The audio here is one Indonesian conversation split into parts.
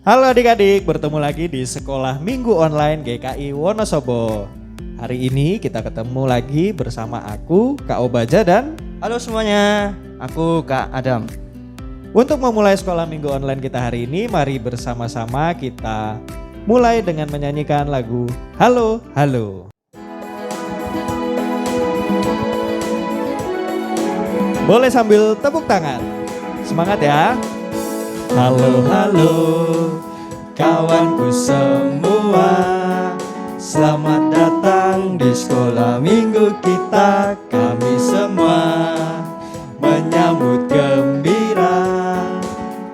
Halo adik-adik, bertemu lagi di Sekolah Minggu Online GKI Wonosobo. Hari ini kita ketemu lagi bersama aku, Kak Obaja dan Halo semuanya, aku Kak Adam. untuk memulai Sekolah Minggu Online kita hari ini, mari bersama-sama kita mulai dengan menyanyikan lagu Halo Halo. Boleh sambil tepuk tangan. Semangat ya. Halo halo kawanku semua, selamat datang di sekolah minggu kita. Kami semua menyambut gembira,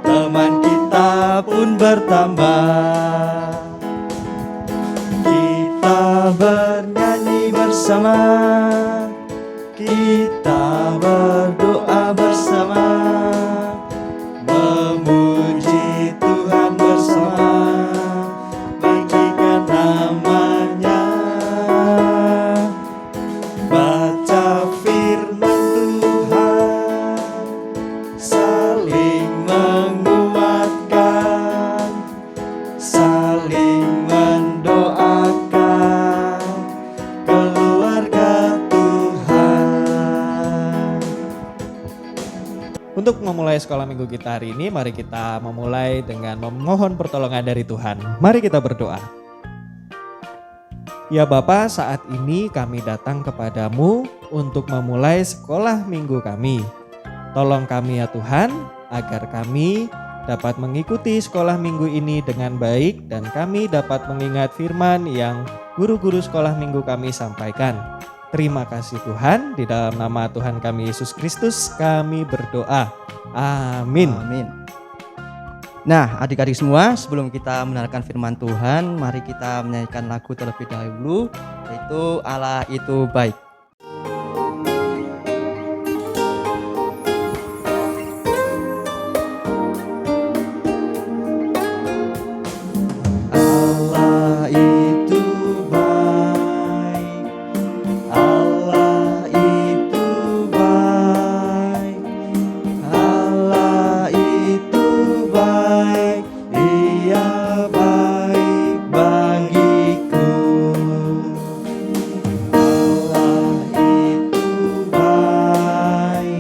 teman kita pun bertambah. Kita bernyanyi bersama, kita berdoa bersama, memuji Tuhan bersama, meninggikan namanya, baca firman Tuhan, saling menguatkan, saling mendoakan keluarga Tuhan. Untuk memulai sekolah minggu kita hari ini, mari kita memulai dengan memohon pertolongan dari Tuhan. Mari kita berdoa. Ya Bapa, saat ini kami datang kepadamu untuk memulai sekolah minggu kami. Tolong kami ya Tuhan, agar kami dapat mengikuti sekolah minggu ini dengan baik dan kami dapat mengingat firman yang guru-guru sekolah minggu kami sampaikan. Terima kasih Tuhan, di dalam nama Tuhan kami Yesus Kristus kami berdoa. Amin. Amin. Nah, adik-adik semua, sebelum kita mendengarkan firman Tuhan, mari kita menyanyikan lagu terlebih dahulu, yaitu Allah itu baik. Allah itu baik, Allah itu baik, Allah itu baik, Dia baik bagiku. Allah itu baik,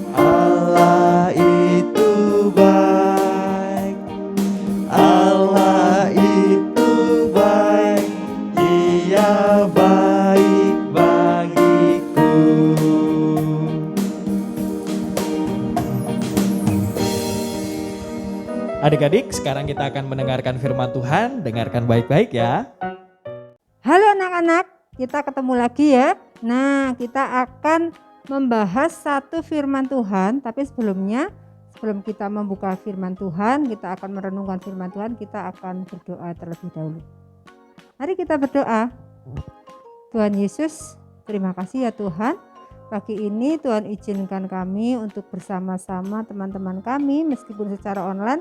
Allah itu baik, Allah itu baik, Dia baik bagiku. Adik-adik, sekarang kita akan mendengarkan firman Tuhan. Dengarkan baik-baik ya. Halo anak-anak, kita ketemu lagi ya. Nah, kita akan membahas satu firman Tuhan, tapi sebelum kita membuka firman Tuhan, kita akan merenungkan firman Tuhan, kita akan berdoa terlebih dahulu. Mari kita berdoa. Tuhan Yesus, terima kasih ya Tuhan. Pagi ini Tuhan izinkan kami untuk bersama-sama teman-teman kami, meskipun secara online,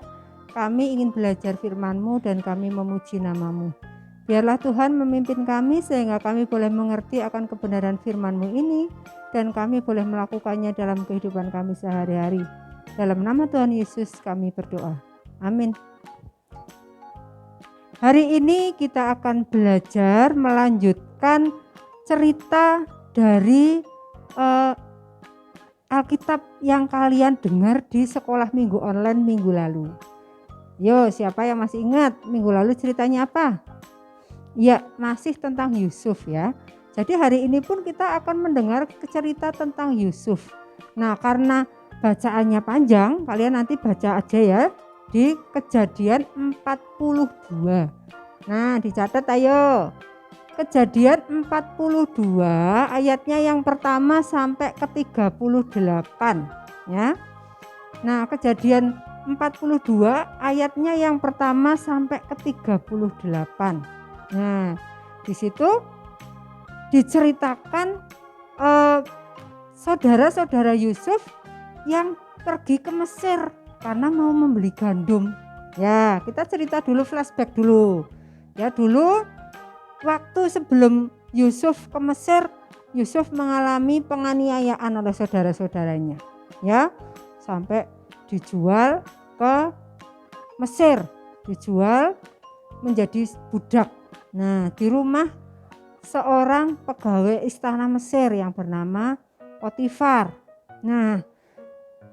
kami ingin belajar firman-Mu dan kami memuji nama-Mu. Biarlah Tuhan memimpin kami sehingga kami boleh mengerti akan kebenaran firman-Mu ini dan kami boleh melakukannya dalam kehidupan kami sehari-hari. Dalam nama Tuhan Yesus kami berdoa. Amin. Hari ini kita akan belajar melanjutkan cerita dari Alkitab yang kalian dengar di sekolah minggu online minggu lalu. Yo, siapa yang masih ingat minggu lalu ceritanya apa? Ya, masih tentang Yusuf ya. Jadi hari ini pun kita akan mendengar cerita tentang Yusuf. Nah, karena bacaannya panjang, kalian nanti baca aja ya di Kejadian 42. Nah, dicatat ayo. Kejadian 42 ayatnya yang pertama sampai ke 38 ya. Nah, Kejadian 42 ayatnya yang pertama sampai ke 38. Nah, di situ diceritakan saudara-saudara Yusuf yang pergi ke Mesir karena mau membeli gandum. Ya, kita cerita dulu, flashback dulu. Ya, dulu waktu sebelum Yusuf ke Mesir, Yusuf mengalami penganiayaan oleh saudara-saudaranya. Ya, sampai dijual ke Mesir. dijual menjadi budak. Nah, di rumah seorang pegawai istana Mesir yang bernama Potifar. Nah,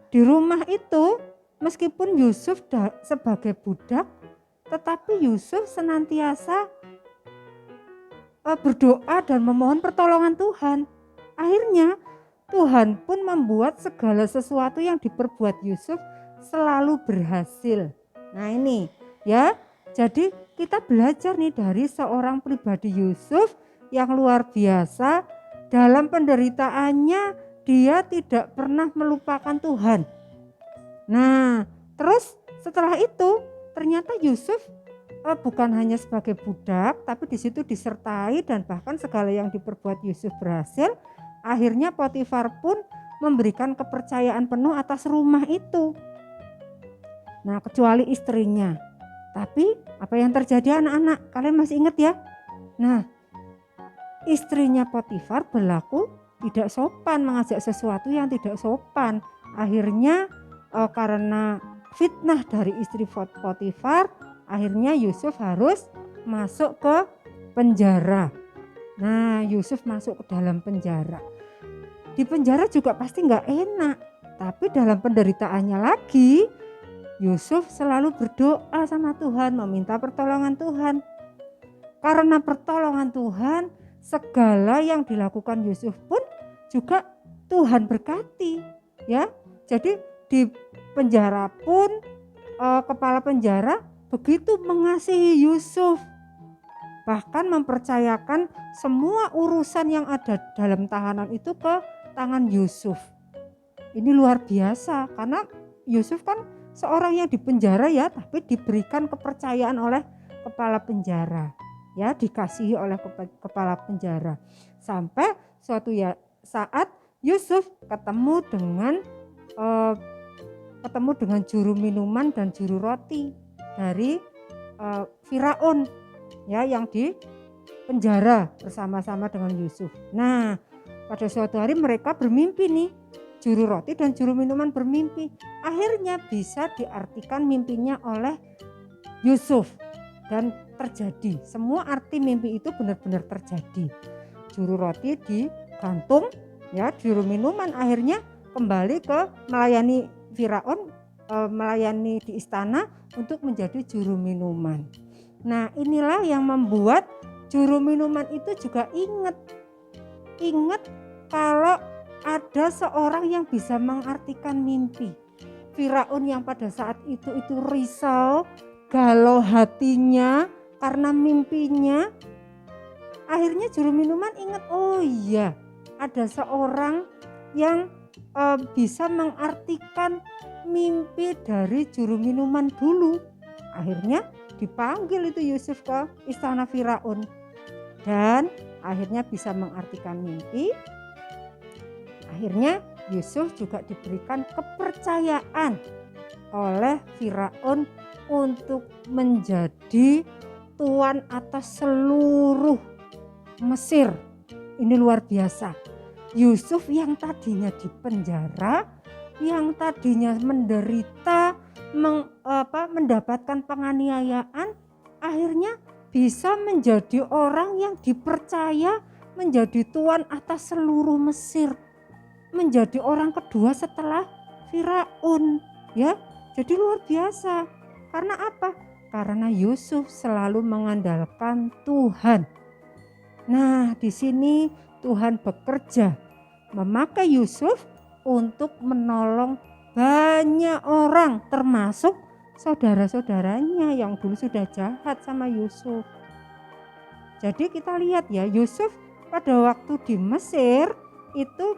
di rumah itu meskipun Yusuf sebagai budak, tetapi Yusuf senantiasa berdoa dan memohon pertolongan Tuhan. Akhirnya Tuhan pun membuat segala sesuatu yang diperbuat Yusuf selalu berhasil. Nah ini ya, jadi kita belajar nih dari seorang pribadi Yusuf yang luar biasa. Dalam penderitaannya dia tidak pernah melupakan Tuhan. Nah terus setelah itu ternyata Yusuf bukan hanya sebagai budak, tapi di situ disertai dan bahkan segala yang diperbuat Yusuf berhasil. Akhirnya Potifar pun memberikan kepercayaan penuh atas rumah itu. Nah, kecuali istrinya. Tapi apa yang terjadi anak-anak? Kalian masih ingat ya? Nah, istrinya Potifar berlaku tidak sopan, mengajak sesuatu yang tidak sopan. Akhirnya karena fitnah dari istri Potifar, akhirnya Yusuf harus masuk ke penjara. Nah, Yusuf masuk ke dalam penjara. Di penjara juga pasti nggak enak, tapi dalam penderitaannya lagi, Yusuf selalu berdoa sama Tuhan, meminta pertolongan Tuhan. Karena pertolongan Tuhan, segala yang dilakukan Yusuf pun juga Tuhan berkati, ya. Jadi di penjara pun kepala penjara begitu mengasihi Yusuf, bahkan mempercayakan semua urusan yang ada dalam tahanan itu ke tangan Yusuf. Ini luar biasa karena Yusuf kan seorang yang dipenjara ya, tapi diberikan kepercayaan oleh kepala penjara, ya, dikasihi oleh kepala penjara. Sampai suatu saat Yusuf ketemu dengan juru minuman dan juru roti dari Firaun, ya, yang di penjara bersama-sama dengan Yusuf. Nah, pada suatu hari mereka bermimpi nih, juru roti dan juru minuman bermimpi. Akhirnya bisa diartikan mimpinya oleh Yusuf dan terjadi. Semua arti mimpi itu benar-benar terjadi. Juru roti digantung, ya, juru minuman akhirnya kembali ke melayani Firaun, melayani di istana untuk menjadi juru minuman. Nah, inilah yang membuat juru minuman itu juga ingat kalau ada seorang yang bisa mengartikan mimpi. Firaun yang pada saat itu risau, galau hatinya karena mimpinya. Akhirnya juru minuman ingat, oh iya, ada seorang yang bisa mengartikan mimpi dari juru minuman dulu. Akhirnya dipanggil itu Yusuf ke istana Firaun dan akhirnya bisa mengartikan mimpi. Akhirnya Yusuf juga diberikan kepercayaan oleh Firaun untuk menjadi tuan atas seluruh Mesir. Ini luar biasa. Yusuf yang tadinya di penjara, yang tadinya menderita, mendapatkan penganiayaan, akhirnya bisa menjadi orang yang dipercaya menjadi tuan atas seluruh Mesir. Menjadi orang kedua setelah Firaun, ya. Jadi luar biasa. Karena apa? Karena Yusuf selalu mengandalkan Tuhan. Nah, di sini Tuhan bekerja memakai Yusuf untuk menolong banyak orang, termasuk saudara-saudaranya yang dulu sudah jahat sama Yusuf. Jadi kita lihat ya, Yusuf pada waktu di Mesir itu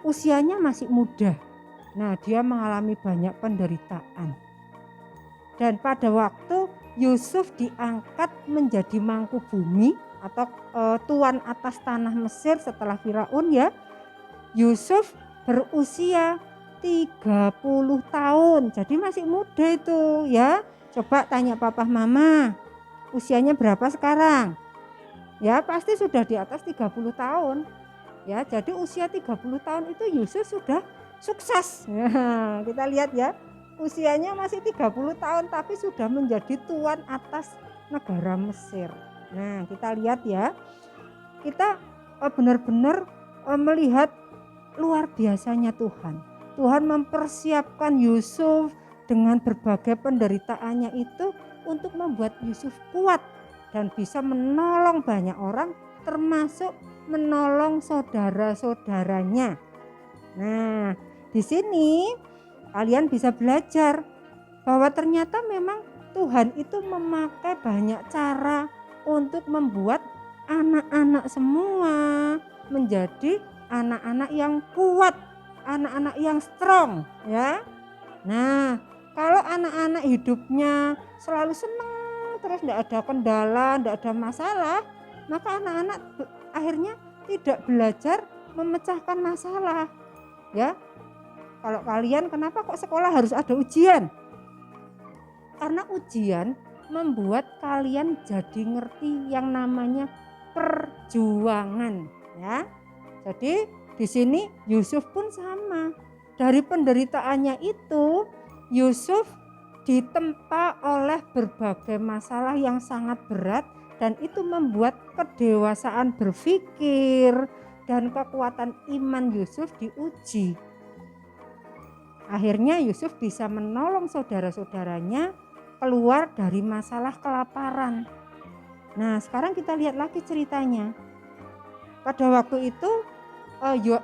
usianya masih muda. Nah, dia mengalami banyak penderitaan. Dan pada waktu Yusuf diangkat menjadi mangku bumi atau tuan atas tanah Mesir setelah Firaun, ya, Yusuf berusia 30 tahun. Jadi masih muda itu, ya. Coba tanya papa mama, usianya berapa sekarang? Ya, pasti sudah di atas 30 tahun. Ya, jadi usia 30 tahun itu Yusuf sudah sukses. Ya, kita lihat ya, usianya masih 30 tahun tapi sudah menjadi tuan atas negara Mesir. Nah, kita lihat ya. Kita benar-benar melihat luar biasanya Tuhan. Tuhan mempersiapkan Yusuf dengan berbagai penderitaannya itu untuk membuat Yusuf kuat dan bisa menolong banyak orang, termasuk menolong saudara-saudaranya. Nah, di sini kalian bisa belajar bahwa ternyata memang Tuhan itu memakai banyak cara untuk membuat anak-anak semua menjadi anak-anak yang kuat, anak-anak yang strong ya. Nah, kalau anak-anak hidupnya selalu senang terus tidak ada kendala, tidak ada masalah, maka anak-anak akhirnya tidak belajar memecahkan masalah ya. Kalau kalian kenapa kok sekolah harus ada ujian? Karena ujian membuat kalian jadi ngerti yang namanya perjuangan ya. Jadi di sini Yusuf pun sama. Dari penderitaannya itu Yusuf ditempa oleh berbagai masalah yang sangat berat dan itu membuat kedewasaan berpikir dan kekuatan iman Yusuf diuji. Akhirnya Yusuf bisa menolong saudara-saudaranya keluar dari masalah kelaparan. Nah, sekarang kita lihat lagi ceritanya. Pada waktu itu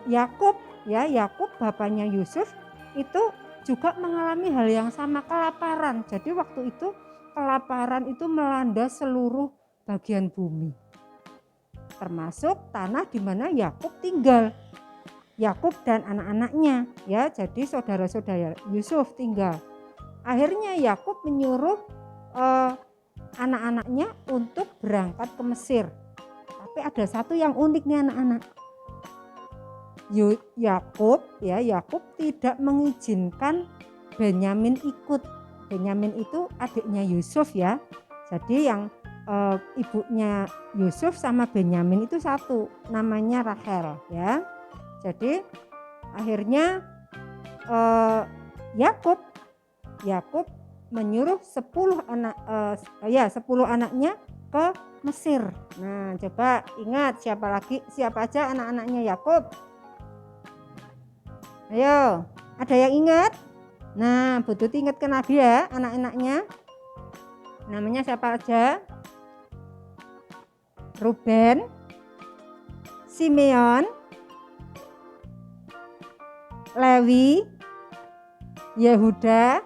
Yakub bapaknya Yusuf itu juga mengalami hal yang sama, kelaparan. Jadi waktu itu kelaparan itu melanda seluruh bagian bumi, termasuk tanah di mana Yakub tinggal. Yakub dan anak-anaknya ya, jadi saudara-saudara Yusuf tinggal. Akhirnya Yakub menyuruh anak-anaknya untuk berangkat ke Mesir. Tapi ada satu yang unik nih anak-anak. Yakub tidak mengizinkan Benyamin ikut. Benyamin itu adiknya Yusuf ya. Jadi yang ibunya Yusuf sama Benyamin itu satu, namanya Rachel ya. Jadi akhirnya Yakub menyuruh 10 anaknya ke Mesir. Nah, coba ingat siapa aja anak-anaknya Yakub? Ayo, ada yang ingat? Nah, Bu Tuti ingatkan lagi ya anak-anaknya. Namanya siapa aja? Ruben, Simeon, Lewi, Yehuda,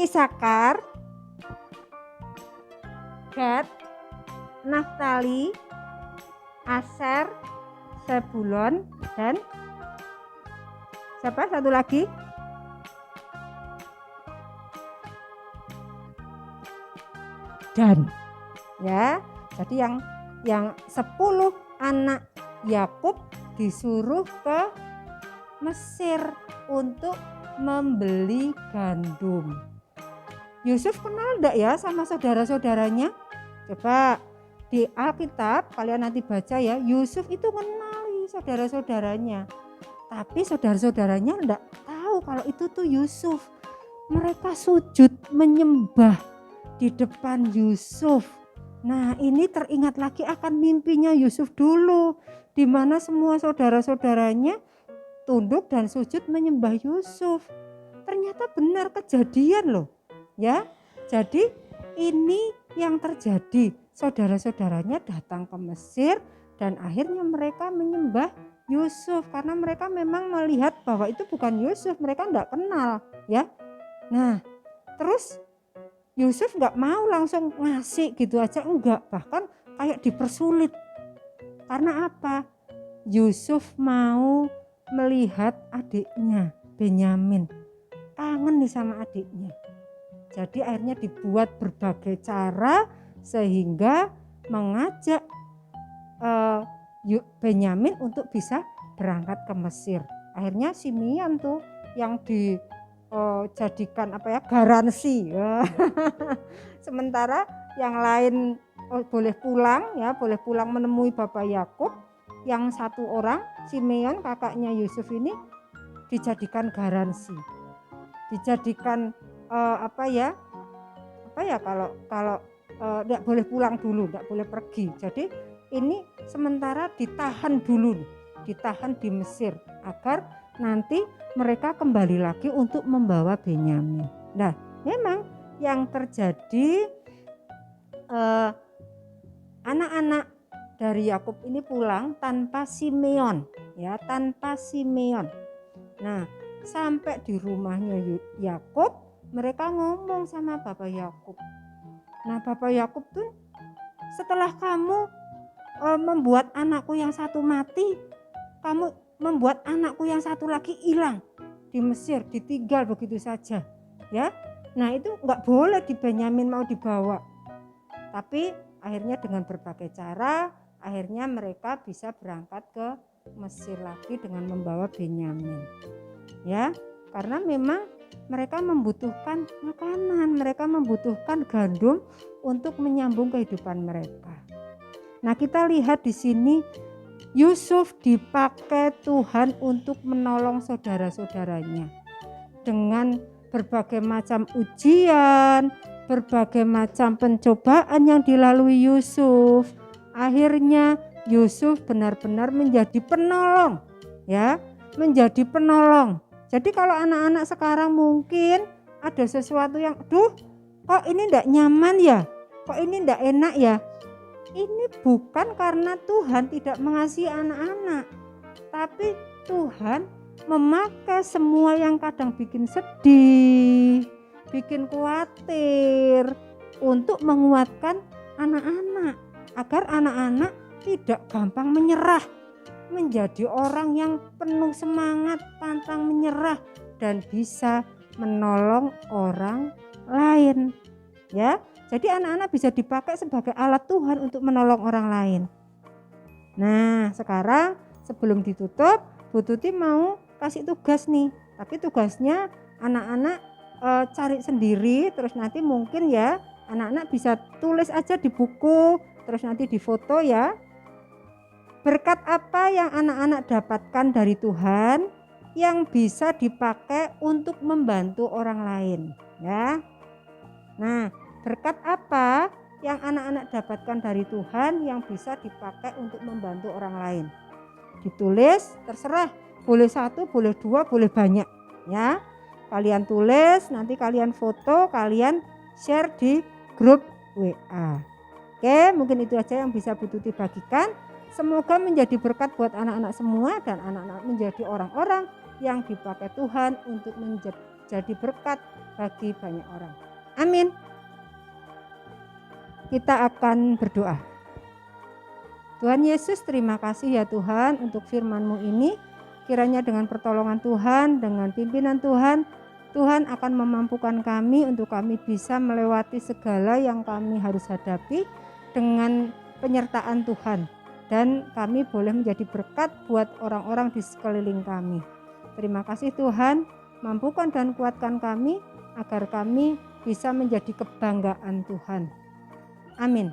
Isakar, Gad, Naftali, Aser, Zebulon, dan siapa satu lagi? Dan ya, jadi yang 10 anak Yakub disuruh ke Mesir untuk membeli gandum. Yusuf kenal enggak ya sama saudara-saudaranya? Coba di Alkitab kalian nanti baca ya, Yusuf itu kenali saudara-saudaranya. Tapi saudara-saudaranya enggak tahu kalau itu tuh Yusuf. Mereka sujud menyembah di depan Yusuf. Nah, ini teringat lagi akan mimpinya Yusuf dulu, di mana semua saudara-saudaranya tunduk dan sujud menyembah Yusuf. Ternyata benar kejadian loh. Ya, jadi ini yang terjadi. Saudara-saudaranya datang ke Mesir dan akhirnya mereka menyembah Yusuf karena mereka memang melihat bahwa itu bukan Yusuf, mereka enggak kenal, ya. Nah, terus Yusuf enggak mau langsung ngasih gitu aja, enggak, bahkan kayak dipersulit. Karena apa? Yusuf mau melihat adiknya Benyamin, kangen nih sama adiknya. Jadi akhirnya dibuat berbagai cara sehingga mengajak Benyamin untuk bisa berangkat ke Mesir. Akhirnya Simeon tuh yang dijadikan garansi. Sementara yang lain boleh pulang menemui Bapak Yakub. Yang satu orang Simeon kakaknya Yusuf ini dijadikan garansi. dijadikan kalau tidak boleh pulang dulu, tidak boleh pergi. Jadi ini sementara ditahan dulu, ditahan di Mesir agar nanti mereka kembali lagi untuk membawa Benyamin. Nah, memang yang terjadi anak-anak dari Yakub ini pulang tanpa Simeon, ya, tanpa Simeon. Nah, sampai di rumahnya Yakub, mereka ngomong sama Bapak Yakub. Nah, Bapak Yakub tuh, setelah kamu membuat anakku yang satu mati, kamu membuat anakku yang satu lagi hilang di Mesir, ditinggal begitu saja, ya. Nah, itu nggak boleh di Benyamin mau dibawa. Tapi akhirnya dengan berbagai cara, akhirnya mereka bisa berangkat ke Mesir lagi dengan membawa Benyamin, ya. Karena memang mereka membutuhkan makanan, mereka membutuhkan gandum untuk menyambung kehidupan mereka. Nah, kita lihat di sini Yusuf dipakai Tuhan untuk menolong saudara-saudaranya dengan berbagai macam ujian, berbagai macam pencobaan yang dilalui Yusuf. Akhirnya Yusuf benar-benar menjadi penolong, ya, menjadi penolong. Jadi kalau anak-anak sekarang mungkin ada sesuatu yang, kok ini enggak nyaman ya? Kok ini enggak enak ya? Ini bukan karena Tuhan tidak mengasihi anak-anak, tapi Tuhan memakai semua yang kadang bikin sedih, bikin khawatir untuk menguatkan anak-anak, agar anak-anak tidak gampang menyerah, menjadi orang yang penuh semangat, pantang menyerah, dan bisa menolong orang lain, ya. Jadi anak-anak bisa dipakai sebagai alat Tuhan untuk menolong orang lain. Nah, sekarang sebelum ditutup, Bu Tuti mau kasih tugas nih. Tapi tugasnya anak-anak cari sendiri, terus nanti mungkin ya anak-anak bisa tulis aja di buku, terus nanti difoto ya. Berkat apa yang anak-anak dapatkan dari Tuhan yang bisa dipakai untuk membantu orang lain, ya. Nah, berkat apa yang anak-anak dapatkan dari Tuhan yang bisa dipakai untuk membantu orang lain? Ditulis, terserah, boleh 1, boleh 2, boleh banyak, ya. Kalian tulis, nanti kalian foto, kalian share di grup WA. Oke, mungkin itu aja yang bisa Bu Tuti bagikan. Semoga menjadi berkat buat anak-anak semua dan anak-anak menjadi orang-orang yang dipakai Tuhan untuk menjadi berkat bagi banyak orang. Amin. Kita akan berdoa. Tuhan Yesus, terima kasih ya Tuhan untuk firman-Mu ini. Kiranya dengan pertolongan Tuhan, dengan pimpinan Tuhan, Tuhan akan memampukan kami untuk kami bisa melewati segala yang kami harus hadapi dengan penyertaan Tuhan. Dan kami boleh menjadi berkat buat orang-orang di sekeliling kami. Terima kasih Tuhan, mampukan dan kuatkan kami agar kami bisa menjadi kebanggaan Tuhan. Amin.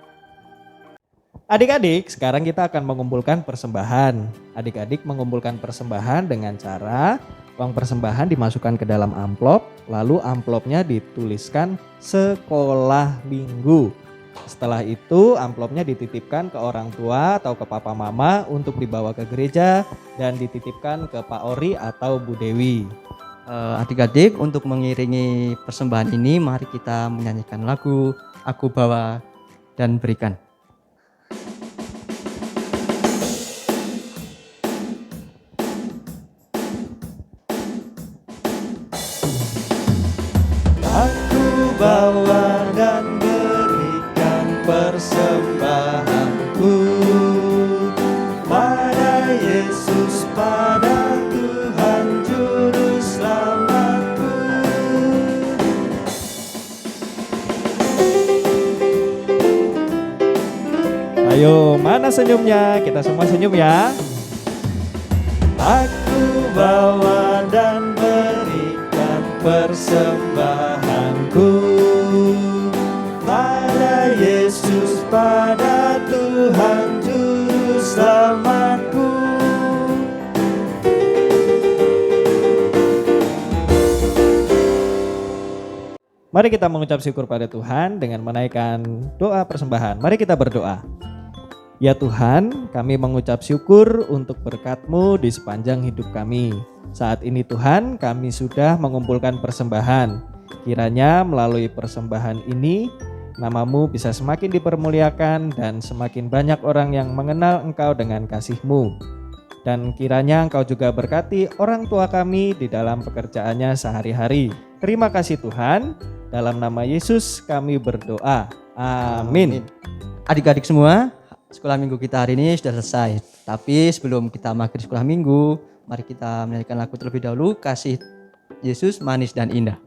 Adik-adik, sekarang kita akan mengumpulkan persembahan. Adik-adik mengumpulkan persembahan dengan cara uang persembahan dimasukkan ke dalam amplop, lalu amplopnya dituliskan sekolah minggu. Setelah itu amplopnya dititipkan ke orang tua atau ke papa mama untuk dibawa ke gereja dan dititipkan ke Pak Ori atau Bu Dewi. Adik-adik, untuk mengiringi persembahan ini mari kita menyanyikan lagu Aku Bawa dan Berikan. Aku bawa dan berikan persembahanku pada Yesus, pada Tuhan Juru Selamatku. Ayo, mana senyumnya? Kita semua senyum ya. Aku bawa dan berikan persembahanku pada Yesus, pada Tuhan Juru Selamatku. Mari kita mengucap syukur pada Tuhan dengan menaikkan doa persembahan. Mari kita berdoa. Ya Tuhan, kami mengucap syukur untuk berkat-Mu di sepanjang hidup kami. Saat ini Tuhan, kami sudah mengumpulkan persembahan. Kiranya melalui persembahan ini, nama-Mu bisa semakin dipermuliakan dan semakin banyak orang yang mengenal Engkau dengan kasih-Mu. Dan kiranya Engkau juga berkati orang tua kami di dalam pekerjaannya sehari-hari. Terima kasih Tuhan, dalam nama Yesus kami berdoa. Amin. Adik-adik semua, sekolah minggu kita hari ini sudah selesai. Tapi sebelum kita mengakhiri sekolah minggu, mari kita menyanyikan lagu terlebih dahulu, Kasih Yesus Manis dan Indah.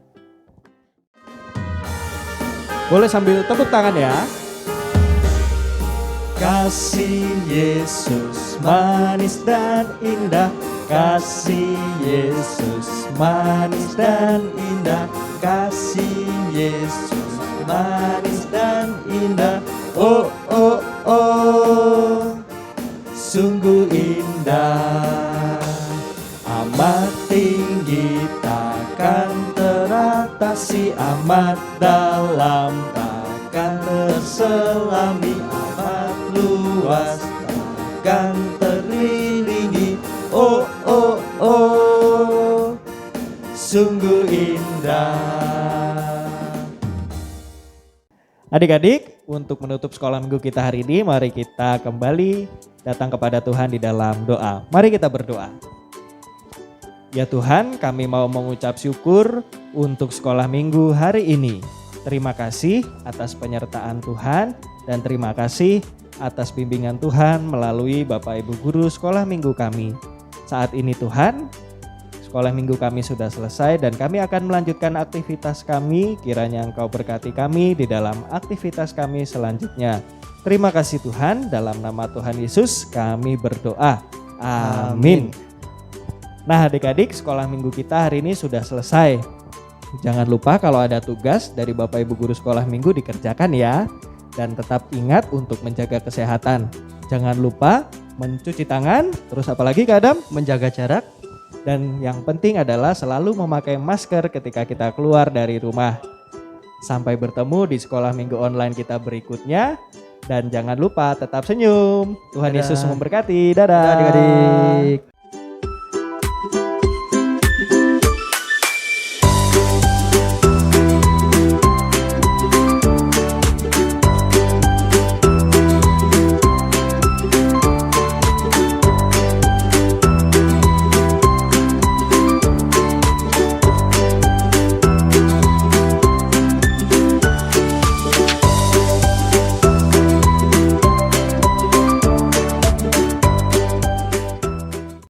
Boleh sambil tepuk tangan ya. Kasih Yesus manis dan indah, kasih Yesus manis dan indah, kasih Yesus manis dan indah. Oh oh oh, sungguh indah, amat tinggi takkan teratasi, amat dalam takkan terselami, amat luas takkan terlilingi. Oh oh oh, sungguh indah. Adik-adik, untuk menutup sekolah minggu kita hari ini, mari kita kembali datang kepada Tuhan di dalam doa. Mari kita berdoa. Ya Tuhan, kami mau mengucap syukur untuk sekolah minggu hari ini. Terima kasih atas penyertaan Tuhan dan terima kasih atas bimbingan Tuhan melalui Bapak Ibu Guru sekolah minggu kami. Saat ini Tuhan, sekolah minggu kami sudah selesai dan kami akan melanjutkan aktivitas kami. Kiranya Engkau berkati kami di dalam aktivitas kami selanjutnya. Terima kasih Tuhan, dalam nama Tuhan Yesus kami berdoa. Amin. Nah adik-adik, sekolah minggu kita hari ini sudah selesai. Jangan lupa kalau ada tugas dari Bapak Ibu Guru sekolah minggu dikerjakan ya. Dan tetap ingat untuk menjaga kesehatan. Jangan lupa mencuci tangan, terus apalagi Kak Adam? Menjaga jarak. Dan yang penting adalah selalu memakai masker ketika kita keluar dari rumah. Sampai bertemu di sekolah minggu online kita berikutnya. Dan jangan lupa tetap senyum. Tuhan Dadah. Yesus memberkati. Dadah. Dadah adik-adik.